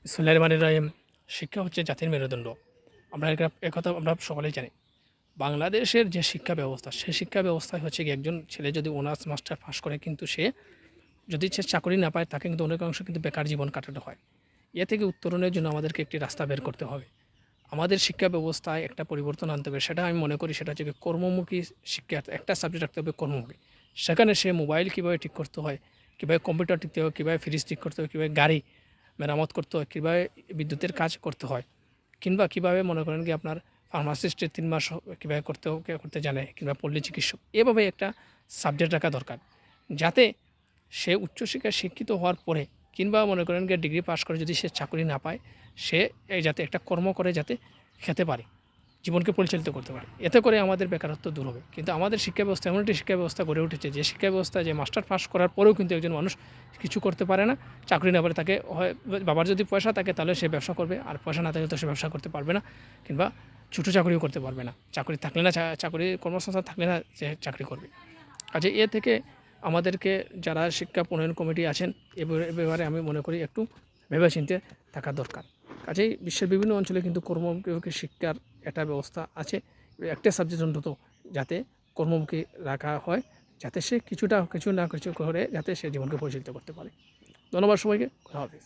বিসমিল্লাহির রহমানির রহিম। শিক্ষা হচ্ছে জাতির মেরুদণ্ড। আমরা একথা আমরা সকলেই জানি। বাংলাদেশের যে শিক্ষা ব্যবস্থা, সেই শিক্ষা ব্যবস্থায় হচ্ছে গিয়ে একজন ছেলে যদি অনার্স মাস্টার পাস করে কিন্তু সে যদি সে চাকরি না পায় তাকে কিন্তু অনেকাংশ কিন্তু বেকার জীবন কাটাতে হয়। এ থেকে উত্তরণের জন্য আমাদেরকে একটি রাস্তা বের করতে হবে। আমাদের শিক্ষা ব্যবস্থায় একটা পরিবর্তন আনতে হবে। সেটা আমি মনে করি সেটা হচ্ছে গিয়ে কর্মমুখী শিক্ষা। একটা সাবজেক্ট রাখতে হবে কর্মমুখী। সেখানে সে মোবাইল কীভাবে ঠিক করতে হয়, কীভাবে কম্পিউটার টিকতে হয়, কীভাবে ফ্রিজ ঠিক করতে হয়, কীভাবে গাড়ি মেরামত করতে হয়, কীভাবে বিদ্যুতের কাজ করতে হয়, কিংবা কীভাবে মনে করেন কি আপনার ফার্মাসিস্টের ৩ মাস কীভাবে করতে জানে, কিংবা পল্লী চিকিৎসক, এভাবে একটা সাবজেক্ট রাখা দরকার। যাতে সে উচ্চশিক্ষায় শিক্ষিত হওয়ার পরে কিংবা মনে করেন গিয়ে ডিগ্রি পাস করে যদি সে চাকরি না পায়, সে যাতে একটা কর্ম করে যাতে খেতে পারে, জীবনকে পরিচালিত করতে পারে। এতে করে আমাদের বেকারত্ব দূর হবে। কিন্তু আমাদের শিক্ষা ব্যবস্থা এমন একটি শিক্ষা ব্যবস্থা গড়ে উঠেছে যে শিক্ষা ব্যবস্থা যে মাস্টার পাস করার পরেও কিন্তু একজন মানুষ কিছু করতে পারে না, চাকরি না পারে। তাকে হয় বাবার যদি পয়সা থাকে তাহলে সে ব্যবসা করবে, আর পয়সা না থাকলে তো সে ব্যবসা করতে পারবে না, কিংবা ছোটো চাকরিও করতে পারবে না। চাকরি থাকলে না, চাকরি কর্মসংস্থান থাকলে না সে চাকরি করবে। কাজে এ থেকে আমাদেরকে যারা শিক্ষা প্রণয়ন কমিটি আছেন এ ব্যাপারে আমি মনে করি একটু ভেবেচিন্তে থাকা দরকার। কাজেই বিশ্বের বিভিন্ন অঞ্চলে কিন্তু কর্মমুখী শিক্ষার একটা ব্যবস্থা আছে। একটা সাবজেক্ট অন্তত যাতে কর্মমুখী রাখা হয়, যাতে সে কিছু না কিছু করে যাতে সে জীবনকে পরিচালিত করতে পারে। ধন্যবাদ সবাইকে। খোদা হাফেজ।